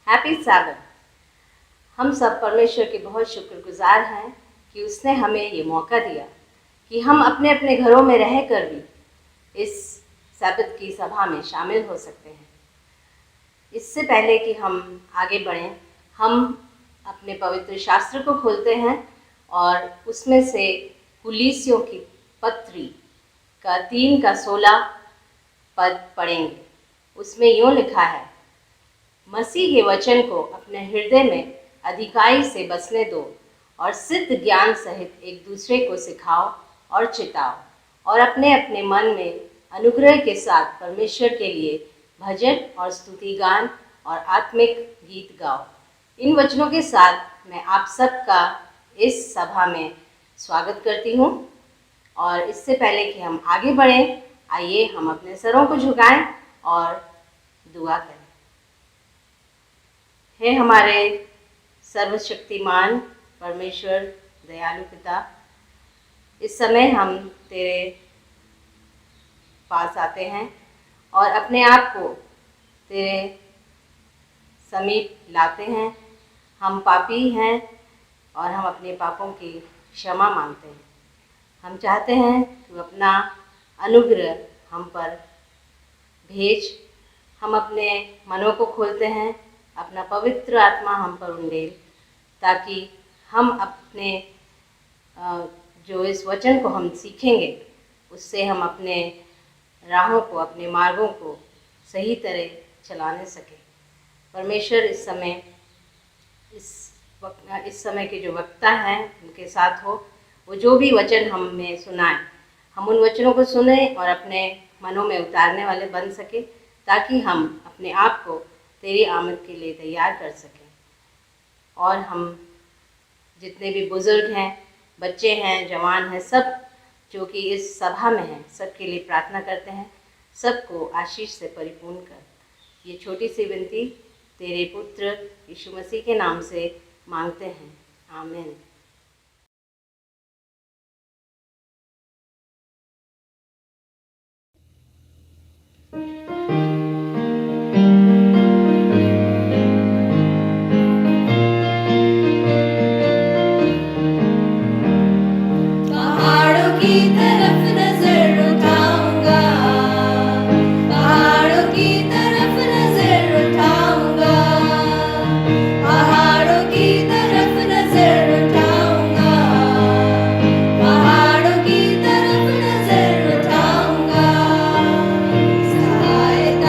Happy Sabbath. हम सब परमेश्वर के बहुत शुक्रगुजार हैं कि उसने हमें ये मौका दिया कि हम अपने अपने घरों में रहकर भी इस सैबथ की सभा में शामिल हो सकते हैं। इससे पहले कि हम आगे बढ़ें, हम अपने पवित्र शास्त्र को खोलते हैं और उसमें से कुलीसियों की पत्री का 3:16 पद पढ़ेंगे। उसमें यूँ लिखा है, मसीह के वचन को अपने हृदय में अधिकाई से बसने दो और सिद्ध ज्ञान सहित एक दूसरे को सिखाओ और चिताओ और अपने अपने मन में अनुग्रह के साथ परमेश्वर के लिए भजन और स्तुति गान और आत्मिक गीत गाओ। इन वचनों के साथ मैं आप सबका इस सभा में स्वागत करती हूँ और इससे पहले कि हम आगे बढ़ें, आइए हम अपने सरों को झुकाएं और दुआ करें। हे हमारे सर्वशक्तिमान परमेश्वर दयालु पिता, इस समय हम तेरे पास आते हैं और अपने आप को तेरे समीप लाते हैं। हम पापी हैं और हम अपने पापों की क्षमा मांगते हैं। हम चाहते हैं कि अपना अनुग्रह हम पर भेज। हम अपने मनों को खोलते हैं, अपना पवित्र आत्मा हम पर उंडेल, ताकि हम अपने जो इस वचन को हम सीखेंगे उससे हम अपने राहों को, अपने मार्गों को सही तरह चलाने सकें। परमेश्वर इस समय के जो वक्ता हैं उनके साथ हो। वो जो भी वचन हमें सुनाएं, हम उन वचनों को सुने और अपने मनों में उतारने वाले बन सके, ताकि हम अपने आप को तेरी आमद के लिए तैयार कर सकें। और हम जितने भी बुज़ुर्ग हैं, बच्चे हैं, जवान हैं, सब जो कि इस सभा में हैं, सबके लिए प्रार्थना करते हैं, सबको आशीष से परिपूर्ण कर। ये छोटी सी विनती तेरे पुत्र यीशु मसीह के नाम से मांगते हैं, आमीन। सहायता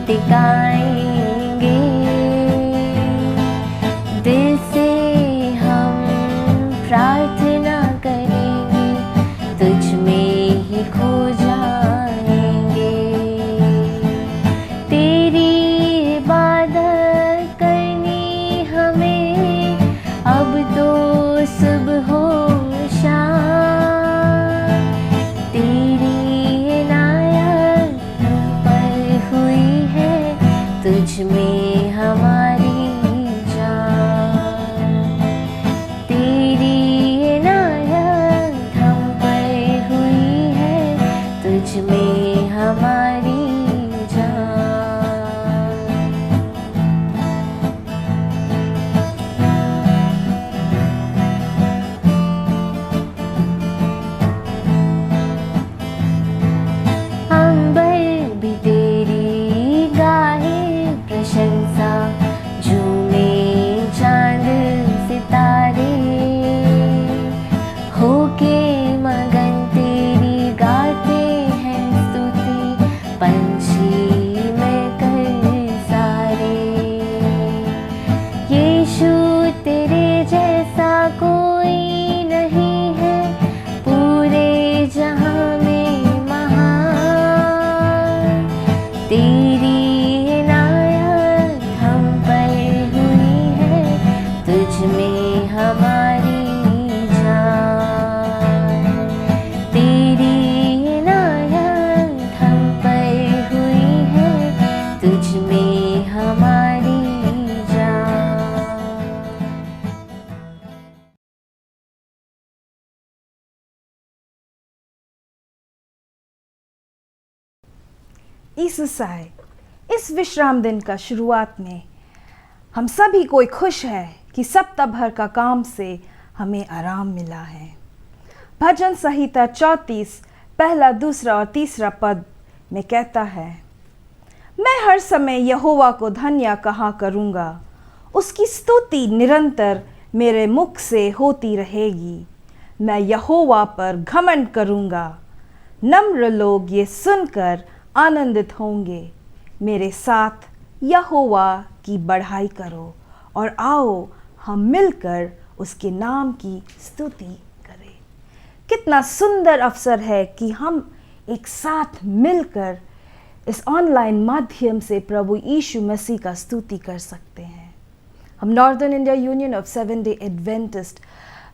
टिकाएंगे। दिल से हम प्रार्थना करेंगे, तुझ में ही खो जाएंगे। तेरी इबादत करनी हमें अब तो सुबह हो शाम। तेरी इनायत हम पर हुई है, तुझ में हमारी जान। तेरी इनायत हम पर हुई है, तुझ में हमारी जान। अंबर भी तेरी गाहे प्रशंसा, झूमे चांद सितारे। होके मगन तेरी गाते हैं स्तुति, पंछी मिलकर सारे। यीशु तेरे जैसा कोई नहीं है, पूरे जहां में महान। तेरी इनायत हम पर हुई है, तुझ में हमारी जान। तेरी इनायत हम पर हुई है, तुझ में हमारी जान। ईसाई इस विश्राम दिन का शुरुआत में हम सभी कोई खुश है कि सप्ताह भर का काम से हमें आराम मिला है। भजन संहिता 34 पहला, दूसरा और तीसरा पद में कहता है, मैं हर समय यहोवा को धन्य कहा करूँगा, उसकी स्तुति निरंतर मेरे मुख से होती रहेगी। मैं यहोवा पर घमंड करूँगा, नम्र लोग ये सुनकर आनंदित होंगे। मेरे साथ यहोवा की बढ़ाई करो और आओ हम मिलकर उसके नाम की स्तुति करें। कितना सुंदर अवसर है कि हम एक साथ मिलकर इस ऑनलाइन माध्यम से प्रभु यीशु मसीह का स्तुति कर सकते हैं। हम northern India union of 7 day Adventist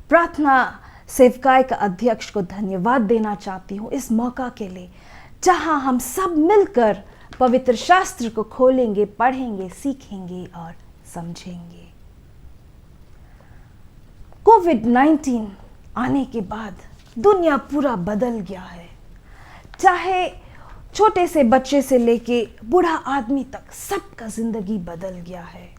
प्रार्थना सेवकाई का अध्यक्ष को धन्यवाद देना चाहती हूँ इस मौका के लिए, जहाँ हम सब मिलकर पवित्र शास्त्र को खोलेंगे, पढ़ेंगे, सीखेंगे और समझेंगे। कोविड-19 आने के बाद दुनिया पूरा बदल गया है। चाहे छोटे से बच्चे से लेके बूढ़ा आदमी तक सबका जिंदगी बदल गया है।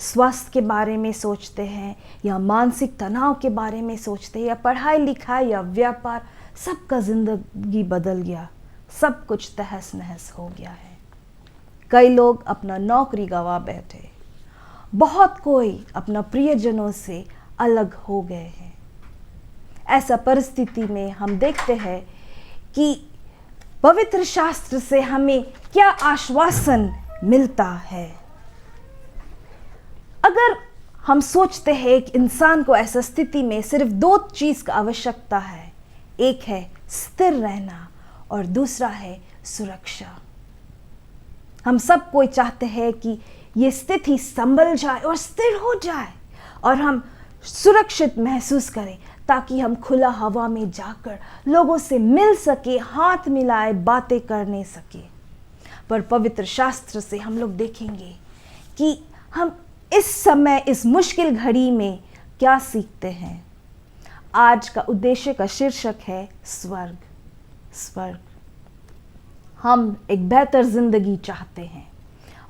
स्वास्थ्य के बारे में सोचते हैं या मानसिक तनाव के बारे में सोचते हैं या पढ़ाई लिखाई या व्यापार, सबका जिंदगी बदल गया। सब कुछ तहस नहस हो गया है। कई लोग अपना नौकरी गंवा बैठे, बहुत कोई अपना प्रियजनों से अलग हो गए हैं। ऐसा परिस्थिति में हम देखते हैं कि पवित्र शास्त्र से हमें क्या आश्वासन मिलता है। अगर हम सोचते हैं कि इंसान को ऐसा स्थिति में सिर्फ 2 चीज़ का आवश्यकता है, एक है स्थिर रहना और दूसरा है सुरक्षा। हम सब कोई चाहते हैं कि ये स्थिति संभल जाए और स्थिर हो जाए और हम सुरक्षित महसूस करें, ताकि हम खुला हवा में जाकर लोगों से मिल सके, हाथ मिलाए, बातें करने सके। पर पवित्र शास्त्र से हम लोग देखेंगे कि हम इस समय इस मुश्किल घड़ी में क्या सीखते हैं। आज का उद्देश्य का शीर्षक है स्वर्ग। स्वर्ग। हम एक बेहतर जिंदगी चाहते हैं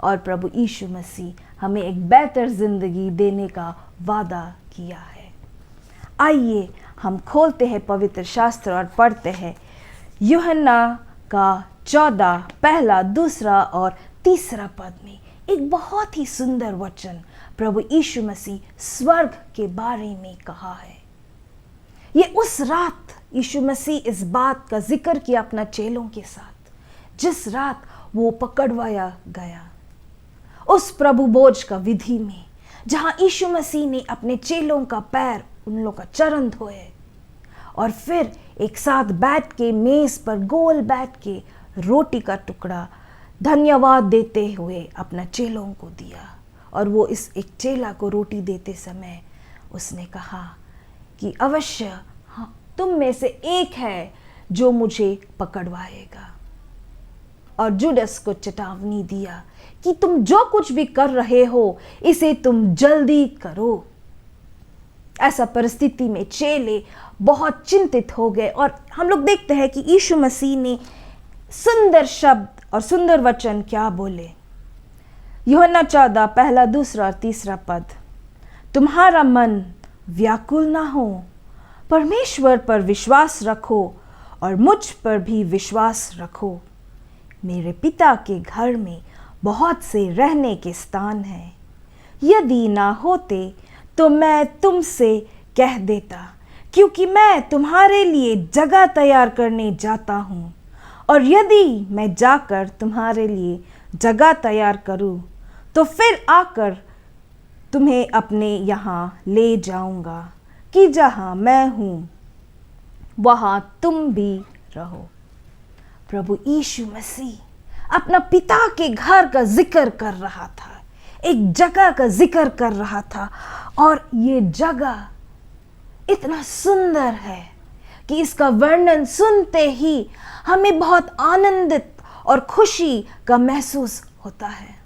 और प्रभु यीशु मसीह हमें एक बेहतर जिंदगी देने का वादा किया है। आइए हम खोलते हैं पवित्र शास्त्र और पढ़ते हैं यूहन्ना का 14 पहला, दूसरा और तीसरा पद में एक बहुत ही सुंदर वचन प्रभु यीशु मसीह स्वर्ग के बारे में कहा है। ये उस रात यीशु मसीह इस बात का जिक्र किया अपना चेलों के साथ, जिस रात वो पकड़वाया गया। उस प्रभु भोज का विधि में जहां यीशु मसीह ने अपने चेलों का पैर, उन लोगों का चरण धोए और फिर एक साथ बैठ के मेज पर गोल बैठ के रोटी का टुकड़ा धन्यवाद देते हुए अपना चेलों को दिया। और वो इस एक चेला को रोटी देते समय उसने कहा कि अवश्य हाँ, तुम में से एक है जो मुझे पकड़वाएगा। और जुडस को चेतावनी दिया कि तुम जो कुछ भी कर रहे हो इसे तुम जल्दी करो। ऐसा परिस्थिति में चेले बहुत चिंतित हो गए और हम लोग देखते हैं कि यीशु मसीह ने सुंदर शब्द और सुंदर वचन क्या बोले। यूहन्ना 14 पहला, दूसरा और तीसरा पद, तुम्हारा मन व्याकुल ना हो, परमेश्वर पर विश्वास रखो और मुझ पर भी विश्वास रखो। मेरे पिता के घर में बहुत से रहने के स्थान हैं। यदि ना होते तो मैं तुमसे कह देता, क्योंकि मैं तुम्हारे लिए जगह तैयार करने जाता हूँ। और यदि मैं जाकर तुम्हारे लिए जगह तैयार करूँ तो फिर आकर तुम्हें अपने यहाँ ले जाऊँगा कि जहाँ मैं हूँ वहाँ तुम भी रहो। प्रभु यीशु मसीह अपना पिता के घर का जिक्र कर रहा था, एक जगह का जिक्र कर रहा था। और ये जगह इतना सुंदर है कि इसका वर्णन सुनते ही हमें बहुत आनंदित और खुशी का महसूस होता है।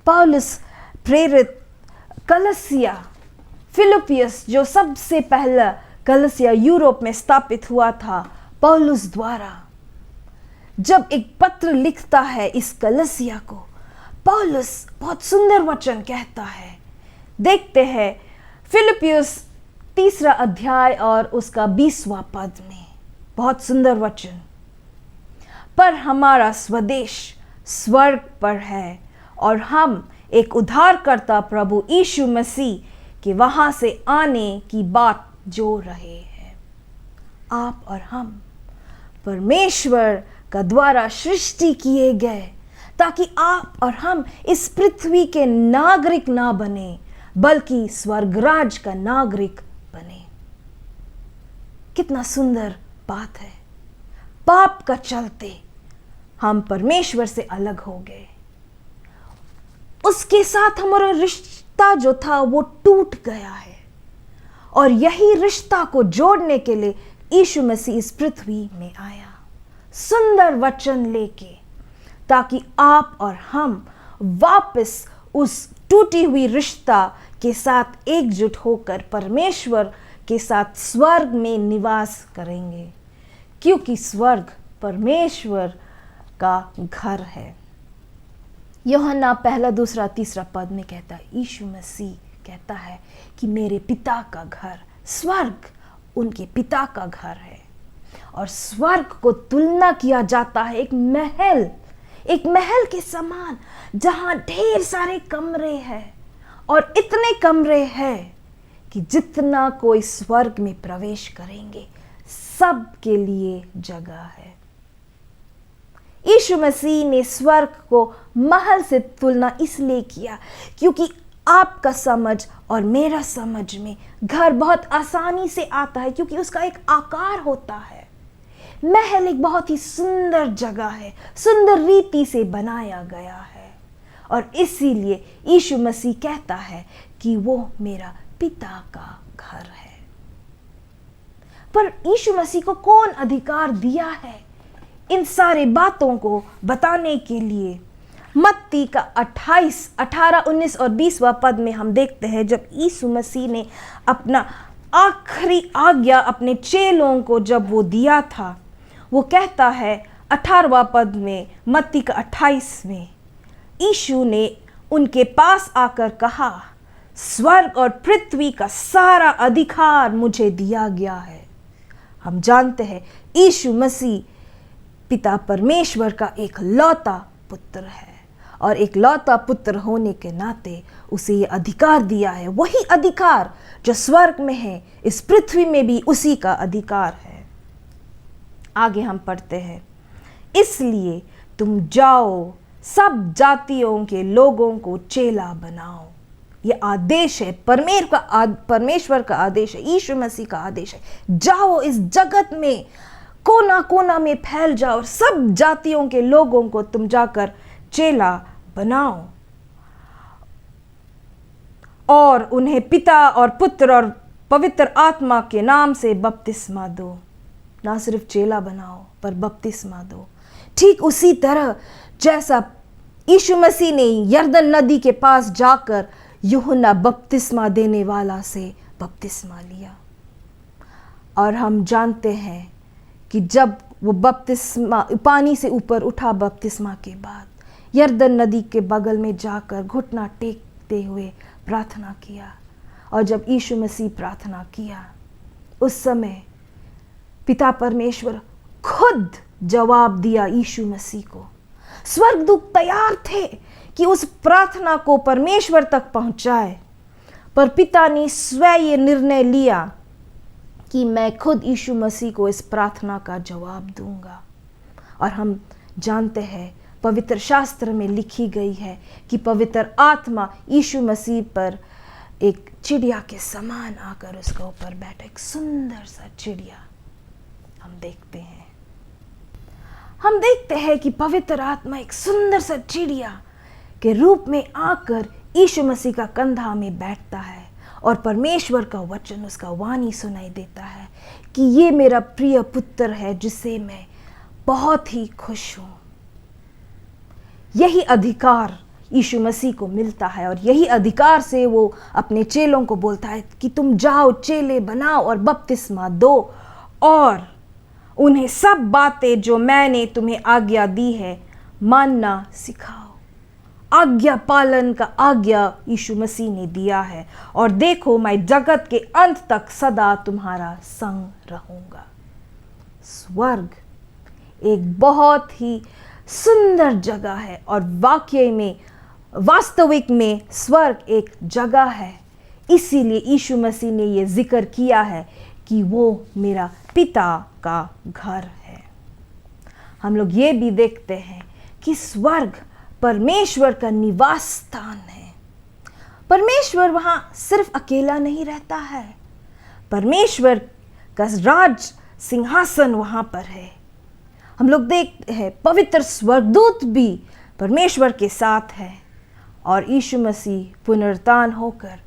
पौलुस प्रेरित कलसिया फिलिपियस, जो सबसे पहला कलसिया यूरोप में स्थापित हुआ था, पौलुस द्वारा जब एक पत्र लिखता है इस कलसिया को, पौलुस बहुत सुंदर वचन कहता है। देखते हैं फिलिपियस 3 अध्याय और उसका 20वां पद में बहुत सुंदर वचन, पर हमारा स्वदेश स्वर्ग पर है और हम एक उद्धारकर्ता प्रभु यीशु मसीह के वहां से आने की बात जो रहे हैं। आप और हम परमेश्वर का द्वारा सृष्टि किए गए ताकि आप और हम इस पृथ्वी के नागरिक ना बने बल्कि स्वर्गराज का नागरिक बने। कितना सुंदर बात है। पाप का चलते हम परमेश्वर से अलग हो गए, उसके साथ हमारा रिश्ता जो था वो टूट गया है। और यही रिश्ता को जोड़ने के लिए यीशु मसीह इस पृथ्वी में आया, सुंदर वचन लेके, ताकि आप और हम वापस उस टूटी हुई रिश्ता के साथ एकजुट होकर परमेश्वर के साथ स्वर्ग में निवास करेंगे, क्योंकि स्वर्ग परमेश्वर का घर है। यूहन्ना 1, 2, 3 पद में कहता है, यीशु मसीह कहता है कि मेरे पिता का घर, स्वर्ग उनके पिता का घर है। और स्वर्ग को तुलना किया जाता है एक महल के समान, जहां ढेर सारे कमरे हैं और इतने कमरे हैं कि जितना कोई स्वर्ग में प्रवेश करेंगे सब के लिए जगह है। यीशु मसीह ने स्वर्ग को महल से तुलना इसलिए किया क्योंकि आपका समझ और मेरा समझ में घर बहुत आसानी से आता है, क्योंकि उसका एक आकार होता है। महल एक बहुत ही सुंदर जगह है, सुंदर रीति से बनाया गया है, और इसीलिए यीशु मसीह कहता है कि वो मेरा पिता का घर है। पर यीशु मसीह को कौन अधिकार दिया है इन सारे बातों को बताने के लिए? मत्ती का 28, 18, 19 और 20वां पद में हम देखते हैं, जब यीशु मसीह ने अपना आखिरी आज्ञा अपने चेलों को जब वो दिया था, वो कहता है 18वां पद में, मत्ती का 28 में, यीशु ने उनके पास आकर कहा, स्वर्ग और पृथ्वी का सारा अधिकार मुझे दिया गया है। हम जानते हैं यीशु मसीह पिता परमेश्वर का एक लौता पुत्र है, और एक लौता पुत्र होने के नाते उसे ये अधिकार दिया है। वही अधिकार जो स्वर्ग में है, इस पृथ्वी में भी उसी का अधिकार है। आगे हम पढ़ते हैं, इसलिए तुम जाओ सब जातियों के लोगों को चेला बनाओ। ये आदेश है, परमेश्वर का आदेश है, यीशु मसीह का आदेश है। जाओ इस जगत में कोना कोना में फैल जाओ और सब जातियों के लोगों को तुम जाकर चेला बनाओ और उन्हें पिता और पुत्र और पवित्र आत्मा के नाम से बपतिस्मा दो। ना सिर्फ चेला बनाओ पर बपतिस्मा दो। ठीक उसी तरह जैसा यीशु मसीह ने यरदन नदी के पास जाकर यूहन्ना बपतिस्मा देने वाला से बपतिस्मा लिया। और हम जानते हैं कि जब वो बपतिस्मा पानी से ऊपर उठा बपतिस्मा के बाद, यरदन नदी के बगल में जाकर घुटना टेकते हुए प्रार्थना किया। और जब यीशु मसीह प्रार्थना किया उस समय पिता परमेश्वर खुद जवाब दिया यीशु मसीह को। स्वर्गदूत तैयार थे कि उस प्रार्थना को परमेश्वर तक पहुंचाए, पर पिता ने स्वयं ये निर्णय लिया कि मैं खुद यीशु मसीह को इस प्रार्थना का जवाब दूंगा। और हम जानते हैं पवित्र शास्त्र में लिखी गई है कि पवित्र आत्मा यीशु मसीह पर एक चिड़िया के समान आकर उसके ऊपर बैठा। एक सुंदर सा चिड़िया हम देखते हैं कि पवित्र आत्मा एक सुंदर सा चिड़िया के रूप में आकर यीशु मसीह का कंधा में बैठता है और परमेश्वर का वचन, उसका वाणी सुनाई देता है कि ये मेरा प्रिय पुत्र है जिससे मैं बहुत ही खुश हूँ। यही अधिकार यीशु मसीह को मिलता है और यही अधिकार से वो अपने चेलों को बोलता है कि तुम जाओ चेले बनाओ और बपतिस्मा दो और उन्हें सब बातें जो मैंने तुम्हें आज्ञा दी है मानना सिखाओ। आज्ञा पालन का आज्ञा यीशु मसीह ने दिया है। और देखो मैं जगत के अंत तक सदा तुम्हारा संग रहूंगा। स्वर्ग एक बहुत ही सुंदर जगह है और वास्तविक में स्वर्ग एक जगह है। इसीलिए यीशु मसीह ने ये जिक्र किया है कि वो मेरा पिता का घर है। हम लोग ये भी देखते हैं कि स्वर्ग परमेश्वर का निवास स्थान है। परमेश्वर वहाँ सिर्फ अकेला नहीं रहता है, परमेश्वर का राज सिंहासन वहाँ पर है। हम लोग देखते हैं पवित्र स्वर्गदूत भी परमेश्वर के साथ है और यीशु मसीह पुनरुत्थान होकर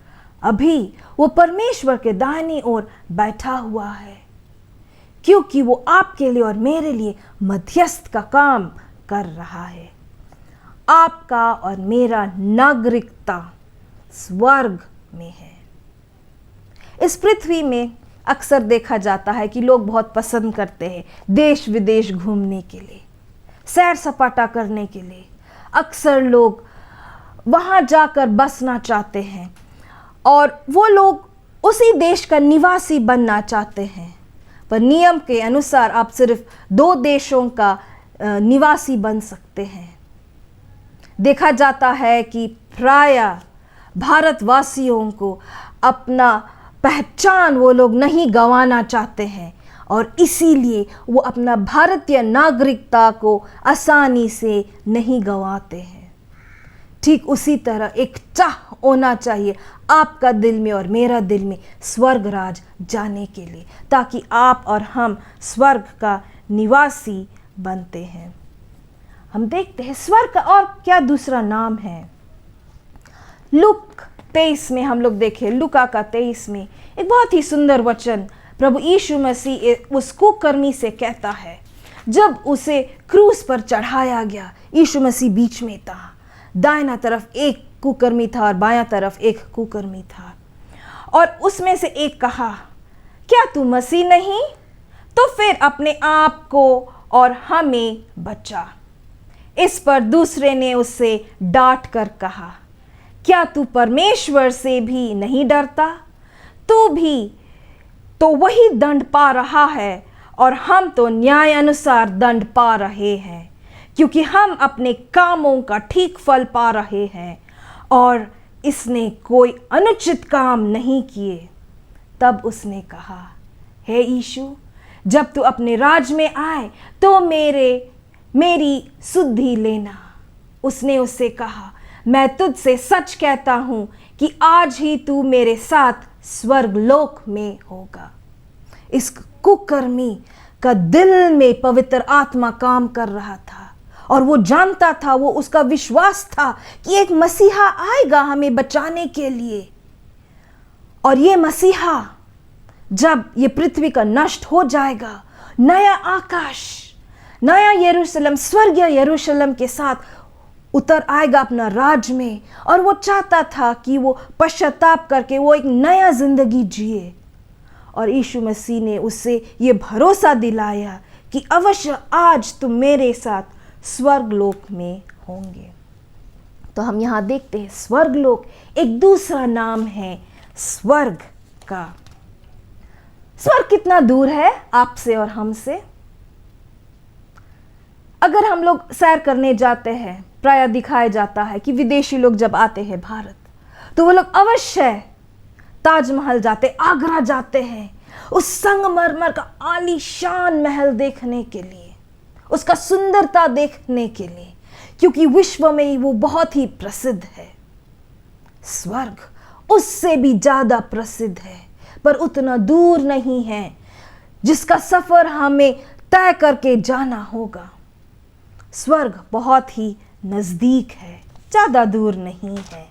अभी वो परमेश्वर के दाहिनी ओर बैठा हुआ है, क्योंकि वो आपके लिए और मेरे लिए मध्यस्थ का काम कर रहा है। आपका और मेरा नागरिकता स्वर्ग में है। इस पृथ्वी में अक्सर देखा जाता है कि लोग बहुत पसंद करते हैं देश विदेश घूमने के लिए, सैर सपाटा करने के लिए। अक्सर लोग वहाँ जाकर बसना चाहते हैं और वो लोग उसी देश का निवासी बनना चाहते हैं। पर नियम के अनुसार आप सिर्फ 2 देशों का निवासी बन सकते हैं। देखा जाता है कि प्रायः भारतवासियों को अपना पहचान वो लोग नहीं गंवाना चाहते हैं और इसीलिए वो अपना भारतीय नागरिकता को आसानी से नहीं गंवाते हैं। ठीक उसी तरह एक चाह होना चाहिए आपका दिल में और मेरा दिल में स्वर्ग राज जाने के लिए, ताकि आप और हम स्वर्ग का निवासी बनते हैं। हम देखते हैं स्वर्ग का और क्या दूसरा नाम है। लूक 23 में हम लोग देखें, लूका का 23 में एक बहुत ही सुंदर वचन प्रभु यीशु मसीह उस कुकर्मी से कहता है। जब उसे क्रूस पर चढ़ाया गया, यीशु मसीह बीच में था, दाहिना तरफ एक कुकर्मी था और बायां तरफ एक कुकर्मी था। और उसमें से एक कहा, क्या तू मसीह नहीं? तो फिर अपने आप को और हमें बचा। इस पर दूसरे ने उससे डांट कर कहा, क्या तू परमेश्वर से भी नहीं डरता? तू भी तो वही दंड पा रहा है और हम तो न्याय अनुसार दंड पा रहे हैं, क्योंकि हम अपने कामों का ठीक फल पा रहे हैं और इसने कोई अनुचित काम नहीं किए। तब उसने कहा, हे यीशु, जब तू अपने राज में आए तो मेरे मेरी सुधि लेना। उसने उससे कहा, मैं तुझसे सच कहता हूं कि आज ही तू मेरे साथ स्वर्गलोक में होगा। इस कुकर्मी का दिल में पवित्र आत्मा काम कर रहा था और वो जानता था, वो उसका विश्वास था कि एक मसीहा आएगा हमें बचाने के लिए। और ये मसीहा जब ये पृथ्वी का नष्ट हो जाएगा, नया आकाश, नया यरूशलेम, स्वर्गीय यरूशलेम के साथ उतर आएगा अपना राज में। और वो चाहता था कि वो पश्चाताप करके वो एक नया जिंदगी जिए। और यीशु मसीह ने उससे ये भरोसा दिलाया कि अवश्य आज तुम मेरे साथ स्वर्गलोक में होंगे। तो हम यहाँ देखते हैं स्वर्गलोक एक दूसरा नाम है स्वर्ग का। स्वर्ग कितना दूर है आपसे और हमसे? अगर हम लोग सैर करने जाते हैं, प्रायः दिखाया जाता है कि विदेशी लोग जब आते हैं भारत, तो वो लोग अवश्य ताजमहल जाते, आगरा जाते हैं, उस संगमरमर का आलीशान महल देखने के लिए, उसका सुंदरता देखने के लिए, क्योंकि विश्व में वो बहुत ही प्रसिद्ध है। स्वर्ग उससे भी ज्यादा प्रसिद्ध है, पर उतना दूर नहीं है जिसका सफर हमें तय करके जाना होगा। स्वर्ग बहुत ही नजदीक है, ज्यादा दूर नहीं है।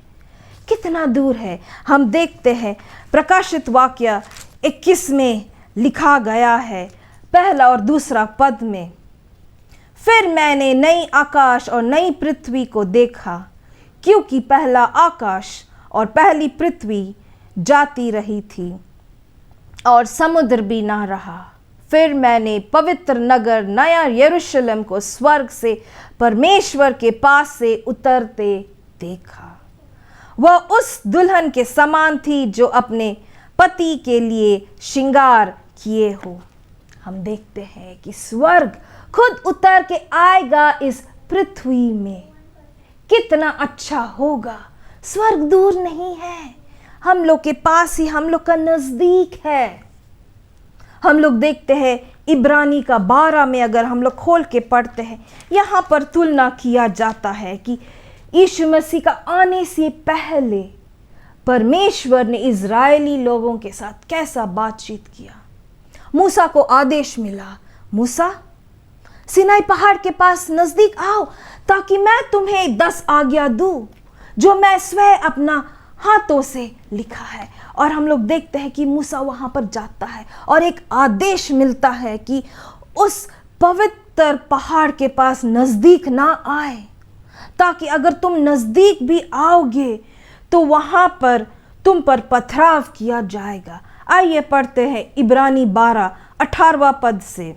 कितना दूर है? हम देखते हैं प्रकाशित वाक्य 21 में लिखा गया है, पहला और दूसरा पद में, फिर मैंने नई आकाश और नई पृथ्वी को देखा, क्योंकि पहला आकाश और पहली पृथ्वी जाती रही थी और समुद्र भी ना रहा। फिर मैंने पवित्र नगर नया यरूशलेम को स्वर्ग से परमेश्वर के पास से उतरते देखा। वह उस दुल्हन के समान थी जो अपने पति के लिए श्रृंगार किए हो। हम देखते हैं कि स्वर्ग खुद उतर के आएगा इस पृथ्वी में। कितना अच्छा होगा! स्वर्ग दूर नहीं है, हम लोग के पास ही, हम लोग का नजदीक है। हम लोग देखते हैं इब्रानी का 12 में अगर हम लोग खोल के पढ़ते हैं, यहाँ पर तुलना किया जाता है कि यीशु मसीह का आने से पहले परमेश्वर ने इजरायली लोगों के साथ कैसा बातचीत किया। मूसा को आदेश मिला, मूसा सिनाई पहाड़ के पास नजदीक आओ ताकि मैं तुम्हें 10 आज्ञा दूं जो मैं स्वयं अपना हाथों से लिखा है। और हम लोग देखते हैं कि मूसा वहां पर जाता है और एक आदेश मिलता है कि उस पवित्र पहाड़ के पास नजदीक ना आए, ताकि अगर तुम नजदीक भी आओगे तो वहां पर तुम पर पथराव किया जाएगा। आइए पढ़ते हैं इब्रानी 12 18वां पद से।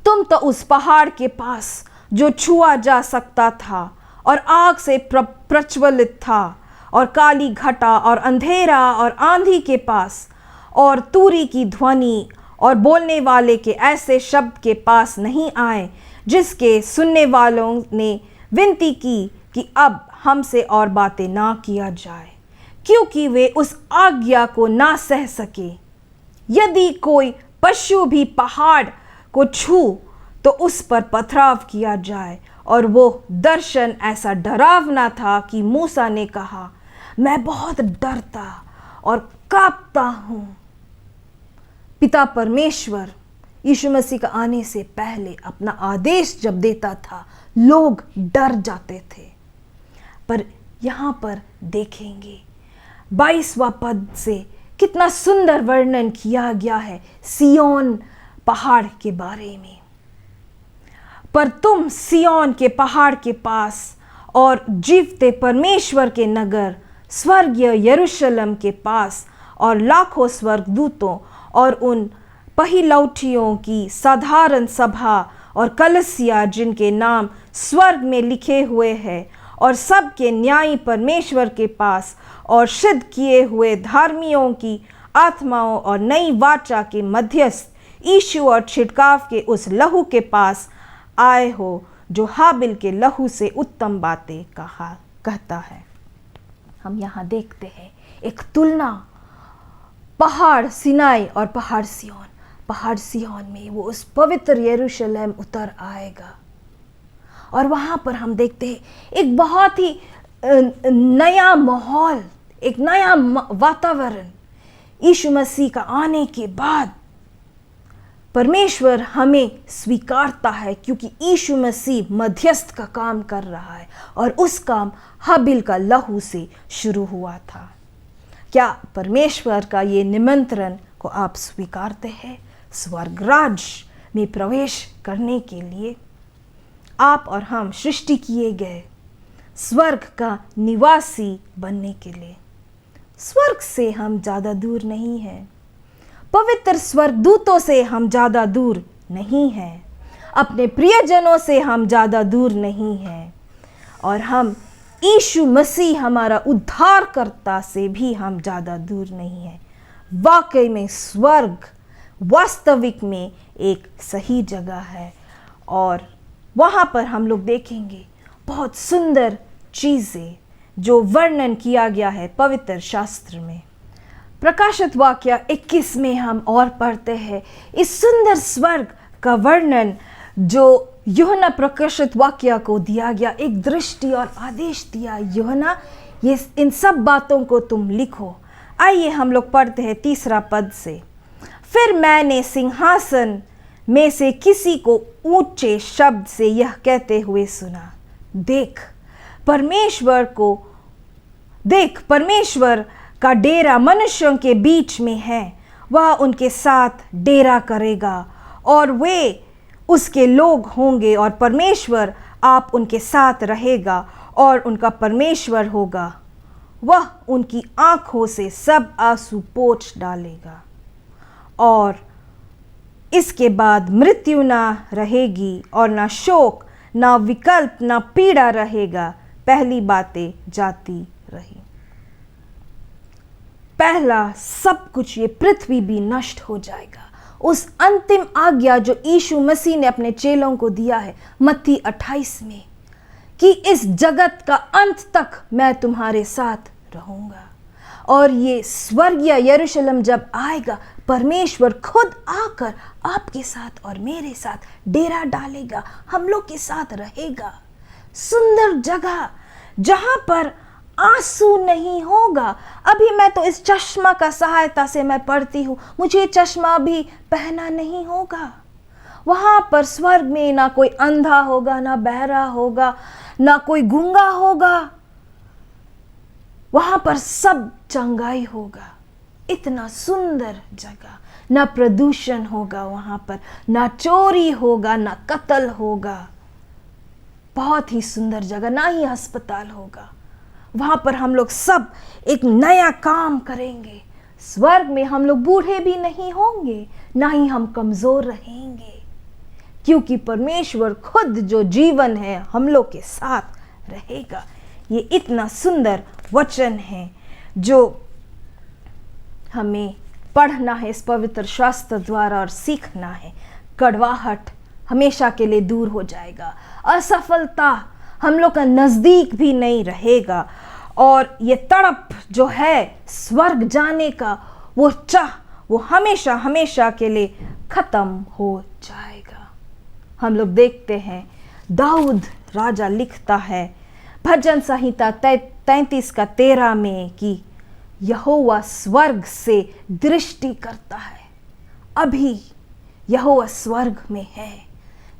तुम तो उस पहाड़ के पास जो छुआ जा सकता था और आग से प्रज्वलित था और काली घटा और अंधेरा और आंधी के पास और तुरी की ध्वनि और बोलने वाले के ऐसे शब्द के पास नहीं आए, जिसके सुनने वालों ने विनती की कि अब हमसे और बातें ना किया जाए, क्योंकि वे उस आज्ञा को ना सह सके। यदि कोई पशु भी पहाड़ को छू तो उस पर पथराव किया जाए। और वो दर्शन ऐसा डरावना था कि मूसा ने कहा, मैं बहुत डरता और कांपता हूं। पिता परमेश्वर यीशु मसीह का आने से पहले अपना आदेश जब देता था, लोग डर जाते थे। पर यहां पर देखेंगे 22वां पद से कितना सुंदर वर्णन किया गया है सियोन पहाड़ के बारे में। पर तुम सियोन के पहाड़ के पास और जीवते परमेश्वर के नगर स्वर्गीय यरूशलेम के पास और लाखों स्वर्गदूतों और उन पहिलौठियों की साधारण सभा और कलीसिया जिनके नाम स्वर्ग में लिखे हुए हैं और सबके न्यायी परमेश्वर के पास और सिद्ध किए हुए धार्मियों की आत्माओं और नई वाचा के मध्यस्थ यीशु और छिड़काव के उस लहू के पास आए हो जो हाबिल के लहू से उत्तम बातें कहता है। हम यहाँ देखते हैं एक तुलना, पहाड़ सिनाई और पहाड़ सियोन। पहाड़ सिय्योन में, वो उस पवित्र यरूशलेम उतर आएगा। और वहाँ पर हम देखते हैं एक बहुत ही नया माहौल, एक नया वातावरण। यीशु मसीह का आने के बाद परमेश्वर हमें स्वीकारता है, क्योंकि यीशु मसीह मध्यस्थ का काम कर रहा है और उस काम हाबिल का लहू से शुरू हुआ था। क्या परमेश्वर का ये निमंत्रण को आप स्वीकारते हैं स्वर्ग राज्य में प्रवेश करने के लिए? आप और हम सृष्टि किए गए स्वर्ग का निवासी बनने के लिए। स्वर्ग से हम ज़्यादा दूर नहीं हैं, पवित्र स्वर्गदूतों से हम ज़्यादा दूर नहीं हैं, अपने प्रियजनों से हम ज़्यादा दूर नहीं हैं, और हम यीशु मसीह हमारा उद्धारकर्ता से भी हम ज़्यादा दूर नहीं हैं। वाकई में स्वर्ग वास्तविक में एक सही जगह है, और वहाँ पर हम लोग देखेंगे बहुत सुंदर चीज़ें जो वर्णन किया गया है पवित्र शास्त्र में। प्रकाशित वाक्य 21 में हम और पढ़ते हैं इस सुंदर स्वर्ग का वर्णन जो यूहन्ना प्रकाशित वाक्य को दिया गया। एक दृष्टि और आदेश दिया, यूहन्ना ये इन सब बातों को तुम लिखो। आइए हम लोग पढ़ते हैं 3 पद से। फिर मैंने सिंहासन में से किसी को ऊंचे शब्द से यह कहते हुए सुना, देख परमेश्वर का डेरा मनुष्यों के बीच में है, वह उनके साथ डेरा करेगा और वे उसके लोग होंगे, और परमेश्वर आप उनके साथ रहेगा और उनका परमेश्वर होगा। वह उनकी आँखों से सब आंसू पोंछ डालेगा, और इसके बाद मृत्यु ना रहेगी और ना शोक, ना विकल्प, ना पीड़ा रहेगा, पहली बातें जाती रही। पहला सब कुछ, ये पृथ्वी भी नष्ट हो जाएगा। उस अंतिम आज्ञा जो यीशु मसीह ने अपने चेलों को दिया है मत्ती 28 में, कि इस जगत का अंत तक मैं तुम्हारे साथ रहूंगा। और ये स्वर्गीय यरूशलेम जब आएगा, परमेश्वर खुद आकर आपके साथ और मेरे साथ डेरा डालेगा, हम लोग के साथ रहेगा। सुंदर जगह जहां पर आंसू नहीं होगा। अभी मैं तो इस चश्मा का सहायता से मैं पढ़ती हूँ, मुझे चश्मा भी पहना नहीं होगा। वहां पर स्वर्ग में ना कोई अंधा होगा, ना बहरा होगा, ना कोई गूंगा होगा। वहां पर सब चंगाई होगा। इतना सुंदर जगह, ना प्रदूषण होगा वहां पर, ना चोरी होगा, ना कत्ल होगा। बहुत ही सुंदर जगह, ना ही अस्पताल होगा। वहां पर हम लोग सब एक नया काम करेंगे। स्वर्ग में हम लोग बूढ़े भी नहीं होंगे, ना ही हम कमजोर रहेंगे, क्योंकि परमेश्वर खुद जो जीवन है हम लोग के साथ रहेगा। ये इतना सुंदर वचन है जो हमें पढ़ना है इस पवित्र शास्त्र द्वारा और सीखना है। कड़वाहट हमेशा के लिए दूर हो जाएगा, असफलता हम लोग का नज़दीक भी नहीं रहेगा, और ये तड़प जो है स्वर्ग जाने का, वो चाह, वो हमेशा हमेशा के लिए ख़त्म हो जाएगा। हम लोग देखते हैं दाऊद राजा लिखता है भजन संहिता 33:13 में कि यहोवा स्वर्ग से दृष्टि करता है। अभी यहोवा स्वर्ग में है,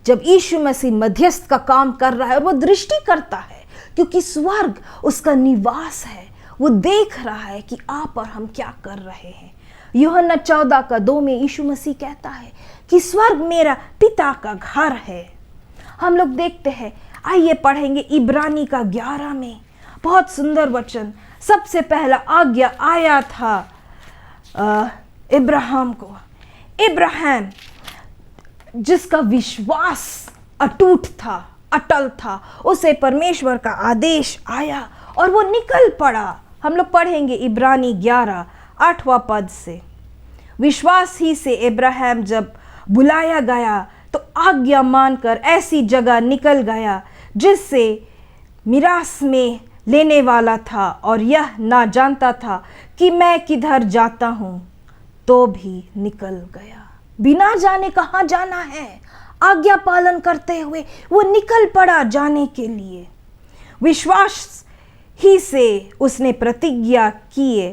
जब यीशु मसीह मध्यस्थ का काम कर रहा है, और वो दृष्टि करता है क्योंकि स्वर्ग उसका निवास है। वो देख रहा है कि आप और हम क्या कर रहे हैं। यूहन्ना 14:2 में यीशु मसीह कहता है कि स्वर्ग मेरा पिता का घर है। हम लोग देखते हैं, आइए पढ़ेंगे इब्रानी का 11 में, बहुत सुंदर वचन। सबसे पहला आज्ञा आया था इब्राहिम को। इब्राहिम जिसका विश्वास अटूट था, अटल था, उसे परमेश्वर का आदेश आया और वो निकल पड़ा। हम लोग पढ़ेंगे इब्रानी 11:8 पद से। विश्वास ही से इब्राहिम जब बुलाया गया तो आज्ञा मानकर ऐसी जगह निकल गया जिससे मिरास में लेने वाला था, और यह ना जानता था कि मैं किधर जाता हूँ, तो भी निकल गया। बिना जाने कहाँ जाना है, आज्ञा पालन करते हुए वो निकल पड़ा जाने के लिए। विश्वास ही से उसने प्रतिज्ञा किए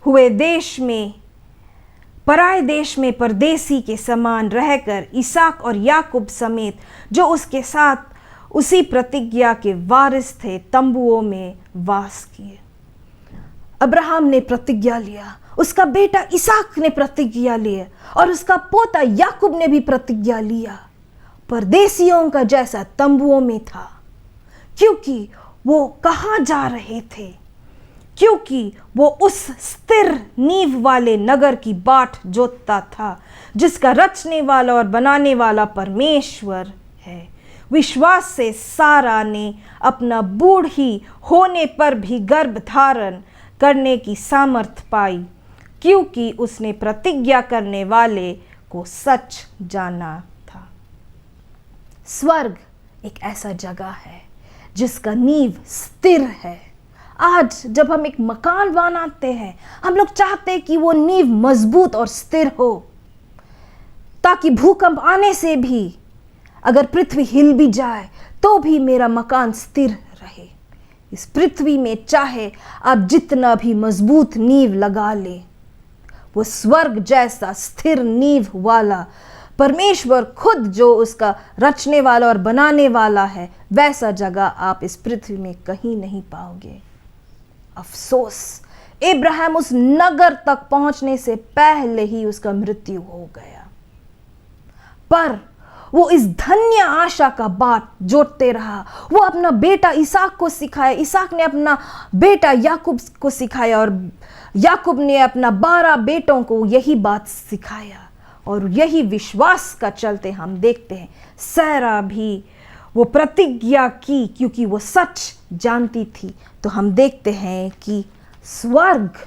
हुए देश में, पराए देश में परदेसी के समान रहकर इसहाक और याकूब समेत जो उसके साथ उसी प्रतिज्ञा के वारिस थे, तंबुओं में वास किए। अब्राहम ने प्रतिज्ञा लिया, उसका बेटा इसहाक ने प्रतिज्ञा लिया और उसका पोता याकूब ने भी प्रतिज्ञा लिया। परदेसियों का जैसा तंबुओं में था, क्योंकि वो कहाँ जा रहे थे, क्योंकि वो उस स्थिर नींव वाले नगर की बाट जोतता था जिसका रचने वाला और बनाने वाला परमेश्वर है। विश्वास से सारा ने अपना बूढ़ी होने पर भी गर्भ धारण करने की सामर्थ पाई, क्योंकि उसने प्रतिज्ञा करने वाले को सच जाना था। स्वर्ग एक ऐसा जगह है जिसका नींव स्थिर है। आज जब हम एक मकान बनाते हैं, हम लोग चाहते हैं कि वो नींव मजबूत और स्थिर हो, ताकि भूकंप आने से भी, अगर पृथ्वी हिल भी जाए तो भी मेरा मकान स्थिर रहे। इस पृथ्वी में चाहे आप जितना भी मजबूत नींव लगा ले, वो स्वर्ग जैसा स्थिर नींव वाला परमेश्वर खुद जो उसका रचने वाला और बनाने वाला है, वैसा जगह आप इस पृथ्वी में कहीं नहीं पाओगे। अफसोस, इब्राहिम उस नगर तक पहुंचने से पहले ही उसका मृत्यु हो गया, पर वो इस धन्य आशा का बाट जोड़ते रहा। वो अपना बेटा इसहाक को सिखाया, इसहाक ने अपना बेटा याकूब को सिखाया और याकूब ने अपना 12 बेटों को यही बात सिखाया। और यही विश्वास का चलते हम देखते हैं सारा भी वो प्रतिज्ञा की, क्योंकि वो सच जानती थी। तो हम देखते हैं कि स्वर्ग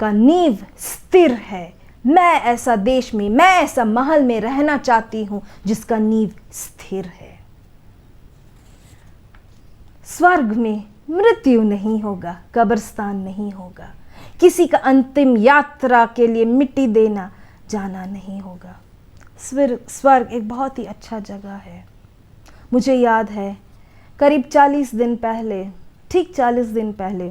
का नींव स्थिर है। मैं ऐसा देश में, मैं ऐसा महल में रहना चाहती हूं जिसका नींव स्थिर है। स्वर्ग में मृत्यु नहीं होगा, कब्रिस्तान नहीं होगा, किसी का अंतिम यात्रा के लिए मिट्टी देना जाना नहीं होगा। स्वर्ग एक बहुत ही अच्छा जगह है। मुझे याद है करीब 40 दिन पहले, ठीक 40 दिन पहले,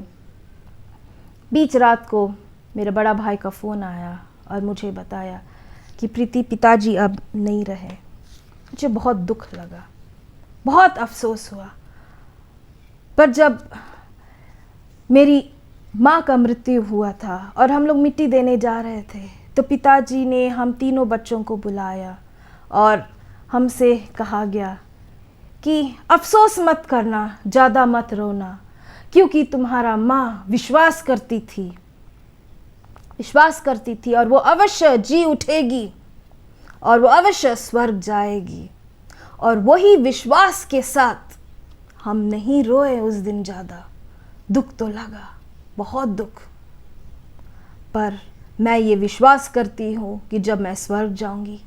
बीच रात को मेरे बड़ा भाई का फ़ोन आया और मुझे बताया कि प्रीति, पिताजी अब नहीं रहे। मुझे बहुत दुख लगा, बहुत अफसोस हुआ। पर जब मेरी माँ का मृत्यु हुआ था और हम लोग मिट्टी देने जा रहे थे, तो पिताजी ने हम तीनों बच्चों को बुलाया और हमसे कहा गया कि अफसोस मत करना, ज़्यादा मत रोना, क्योंकि तुम्हारा माँ विश्वास करती थी और वो अवश्य जी उठेगी और वो अवश्य स्वर्ग जाएगी। और वही विश्वास के साथ हम नहीं रोए उस दिन। ज़्यादा दुख तो लगा, बहुत दुख, पर मैं ये विश्वास करती हूँ कि जब मैं स्वर्ग जाऊँगी,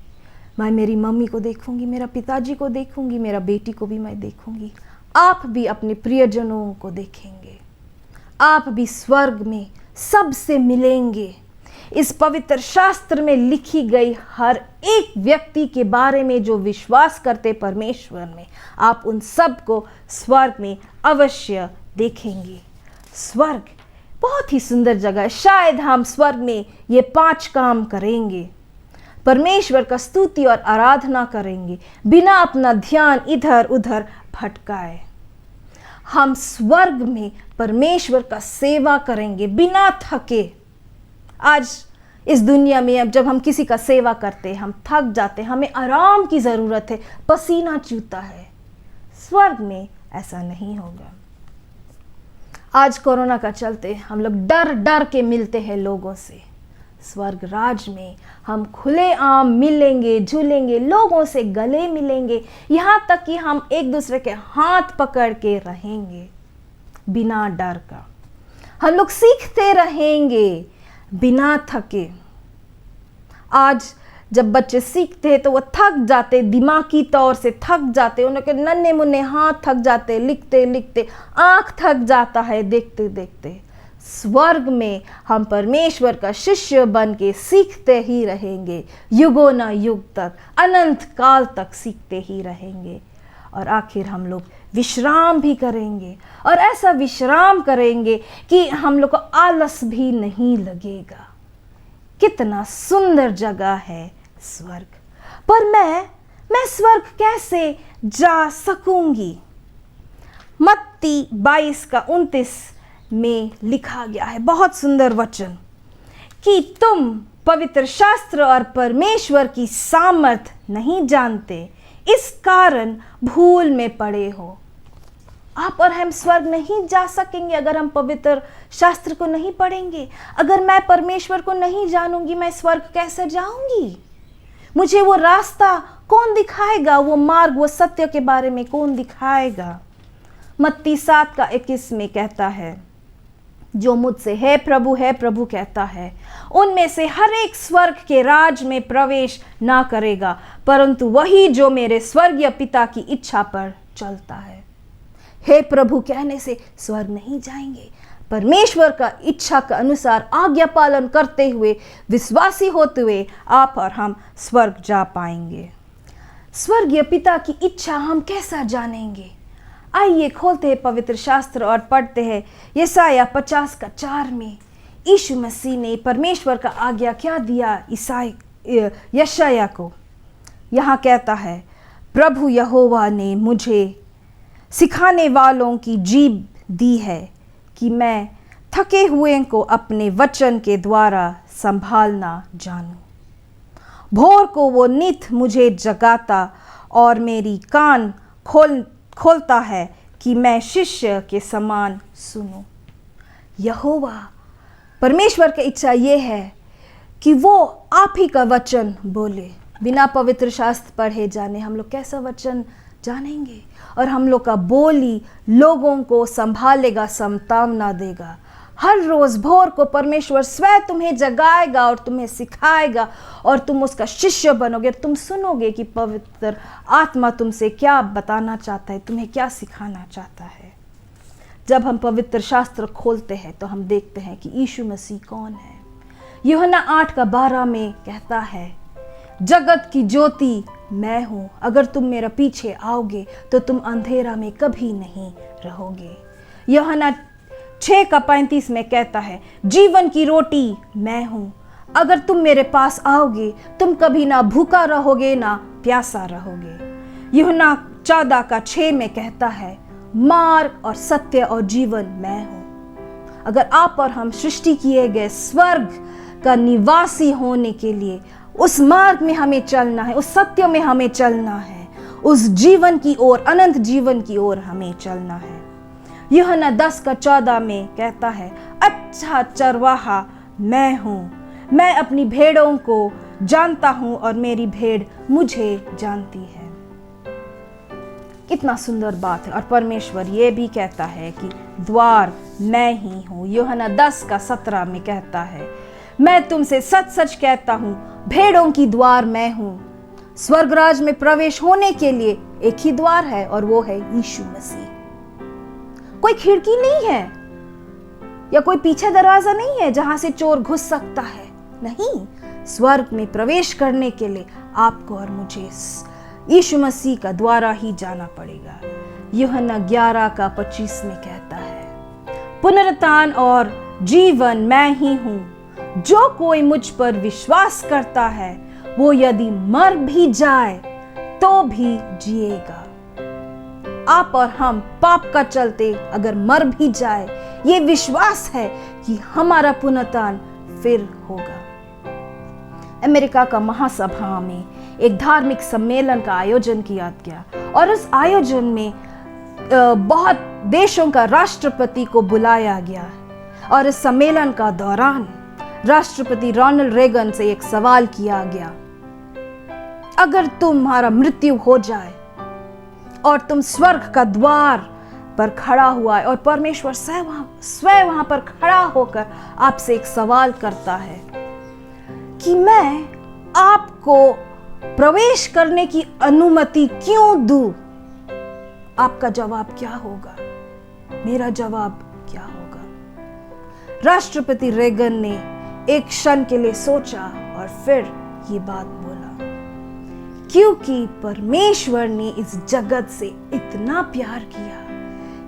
मैं मेरी मम्मी को देखूँगी, मेरा पिताजी को देखूँगी, मेरा बेटी को भी मैं देखूँगी। आप भी अपने प्रियजनों को देखेंगे, आप भी स्वर्ग में सबसे मिलेंगे। इस पवित्र शास्त्र में लिखी गई हर एक व्यक्ति के बारे में जो विश्वास करते परमेश्वर में, आप उन सब को स्वर्ग में अवश्य देखेंगे। स्वर्ग बहुत ही सुंदर जगह है। शायद हम स्वर्ग में ये 5 काम करेंगे। परमेश्वर का स्तुति और आराधना करेंगे बिना अपना ध्यान इधर उधर भटकाए। हम स्वर्ग में परमेश्वर का सेवा करेंगे बिना थके। आज इस दुनिया में अब जब हम किसी का सेवा करते हैं, हम थक जाते हैं, हमें आराम की ज़रूरत है, पसीना चूता है। स्वर्ग में ऐसा नहीं होगा। आज कोरोना का चलते हम लोग डर डर के मिलते हैं लोगों से। स्वर्ग राज में हम खुलेआम मिलेंगे, झूलेंगे, लोगों से गले मिलेंगे, यहाँ तक कि हम एक दूसरे के हाथ पकड़ के रहेंगे बिना डर का। हम लोग सीखते रहेंगे बिना थके। आज जब बच्चे सीखते हैं तो वो थक जाते, दिमागी तौर से थक जाते, उनके नन्हे मुन्ने हाथ थक जाते, लिखते लिखते आँख थक जाता है देखते देखते। स्वर्ग में हम परमेश्वर का शिष्य बन के सीखते ही रहेंगे, युगों न युग तक, अनंत काल तक सीखते ही रहेंगे। और आखिर हम लोग विश्राम भी करेंगे, और ऐसा विश्राम करेंगे कि हम लोग को आलस भी नहीं लगेगा। कितना सुंदर जगह है स्वर्ग। पर मैं स्वर्ग कैसे जा सकूंगी? मत्ती 22:29 में लिखा गया है बहुत सुंदर वचन कि तुम पवित्र शास्त्र और परमेश्वर की सामर्थ नहीं जानते, इस कारण भूल में पड़े हो। आप और हम स्वर्ग नहीं जा सकेंगे अगर हम पवित्र शास्त्र को नहीं पढ़ेंगे। अगर मैं परमेश्वर को नहीं जानूंगी, मैं स्वर्ग कैसे जाऊंगी? मुझे वो रास्ता कौन दिखाएगा? वो मार्ग, वो सत्य के बारे में कौन दिखाएगा? मत्ती 7:21 में कहता है, जो मुझसे हे प्रभु कहता है, उनमें से हर एक स्वर्ग के राज में प्रवेश ना करेगा, परंतु वही जो मेरे स्वर्गीय पिता की इच्छा पर चलता है। हे प्रभु कहने से स्वर्ग नहीं जाएंगे। परमेश्वर का इच्छा के अनुसार आज्ञा पालन करते हुए, विश्वासी होते हुए आप और हम स्वर्ग जा पाएंगे। स्वर्गीय पिता की इच्छा हम कैसा जानेंगे? आइए खोलते हैं पवित्र शास्त्र और पढ़ते हैं यशायाह 50:4 में यीशु मसीह ने परमेश्वर का आज्ञा क्या दिया यशायाह को। यहाँ कहता है, प्रभु यहोवा ने मुझे सिखाने वालों की जीभ दी है कि मैं थके हुए को अपने वचन के द्वारा संभालना जानूं। भोर को वो नित मुझे जगाता और मेरी कान खोलता है कि मैं शिष्य के समान सुनूं। यहोवा परमेश्वर की इच्छा ये है कि वो आप ही का वचन बोले। बिना पवित्र शास्त्र पढ़े जाने हम लोग कैसा वचन जानेंगे? और हम लोग का बोली लोगों को संभालेगा, संतावना देगा। हर रोज भोर को परमेश्वर स्वयं तुम्हें जगाएगा और तुम्हें सिखाएगा और तुम उसका शिष्य बनोगे। तुम सुनोगे कि पवित्र आत्मा तुमसे क्या बताना चाहता है, तुम्हें क्या सिखाना चाहता है। जब हम पवित्र शास्त्र खोलते हैं तो हम देखते हैं कि यीशु मसीह कौन है। यूहन्ना 8:12 में कहता है, जगत की ज्योति मैं हूँ, अगर तुम मेरा पीछे आओगे तो तुम अंधेरा में कभी नहीं रहोगे। यूहन्ना 6:35 में कहता है, जीवन की रोटी मैं हूँ, अगर तुम मेरे पास आओगे तुम कभी ना भूखा रहोगे ना प्यासा रहोगे। यूहन्ना 14:6 में कहता है, मार्ग और सत्य और जीवन मैं हूँ। अगर आप और हम सृष्टि किए गए स्वर्ग का निवासी होने के लिए उस मार्ग में हमें चलना है, उस सत्य में हमें चलना है, उस जीवन की ओर, अनंत जीवन की ओर हमें चलना है। यूहन्ना 10:14 में कहता है, अच्छा चरवाहा मैं हूँ, मैं अपनी भेड़ों को जानता हूँ और मेरी भेड़ मुझे जानती है। कितना सुंदर बात है। और परमेश्वर ये भी कहता है कि द्वार मैं ही हूँ। यूहन्ना 10:17 में कहता है, मैं तुमसे सच सच कहता हूँ, भेड़ों की द्वार मैं हूँ। स्वर्गराज में प्रवेश होने के लिए एक ही द्वार है और वो है यीशु मसीह। कोई खिड़की नहीं है या कोई पीछे दरवाजा नहीं है जहां से चोर घुस सकता है। नहीं, स्वर्ग में प्रवेश करने के लिए आपको और मुझे यीशु मसीह का द्वारा ही जाना पड़ेगा। यूहन्ना 11:25 में कहता है, पुनरुत्थान और जीवन मैं ही हूँ, जो कोई मुझ पर विश्वास करता है वो यदि मर भी जाए तो भी जिएगा। आप और हम पाप का चलते अगर मर भी जाए, ये विश्वास है कि हमारा पुनरुत्थान फिर होगा। अमेरिका का महासभा में एक धार्मिक सम्मेलन का आयोजन किया गया और उस आयोजन में बहुत देशों का राष्ट्रपति को बुलाया गया। और इस सम्मेलन का दौरान राष्ट्रपति रोनाल्ड रेगन से एक सवाल किया गया, अगर तुम्हारा मृत्यु हो जाए और तुम स्वर्ग का द्वार पर खड़ा हुआ है और परमेश्वर स्वयं वहां पर खड़ा होकर आपसे एक सवाल करता है कि मैं आपको प्रवेश करने की अनुमति क्यों दूं, आपका जवाब क्या होगा? मेरा जवाब क्या होगा? राष्ट्रपति रेगन ने एक क्षण के लिए सोचा और फिर ये बात बोला, क्योंकि परमेश्वर ने इस जगत से इतना प्यार किया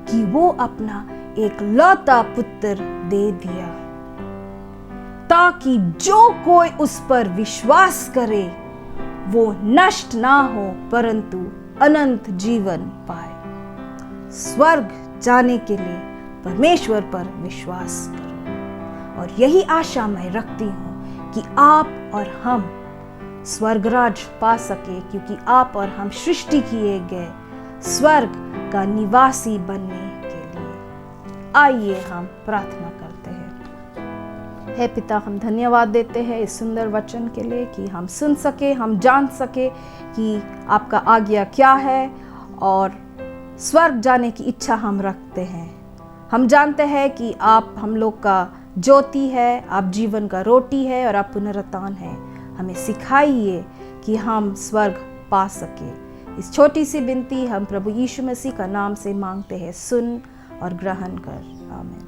कि वो अपना एक लौता पुत्र दे दिया, ताकि जो कोई उस पर विश्वास करे वो नष्ट ना हो परंतु अनंत जीवन पाए। स्वर्ग जाने के लिए परमेश्वर पर विश्वास करो और यही आशा मैं रखती हूँ कि आप और हम स्वर्गराज पा सके, क्योंकि आप और हम सृष्टि किए गए स्वर्ग का निवासी बनने के लिए। आइए हम प्रार्थना करते हैं। हे पिता, हम धन्यवाद देते हैं इस सुंदर वचन के लिए कि हम सुन सके, हम जान सके कि आपका आज्ञा क्या है और स्वर्ग जाने की इच्छा हम रखते हैं। हम जानते हैं कि आप हम लोग का ज्योति है, आप जीवन का रोटी है और आप पुनरुत्थान है। हमें सिखाइए कि हम स्वर्ग पा सके। इस छोटी सी विनती हम प्रभु यीशु मसीह का नाम से मांगते हैं, सुन और ग्रहण कर। आमीन।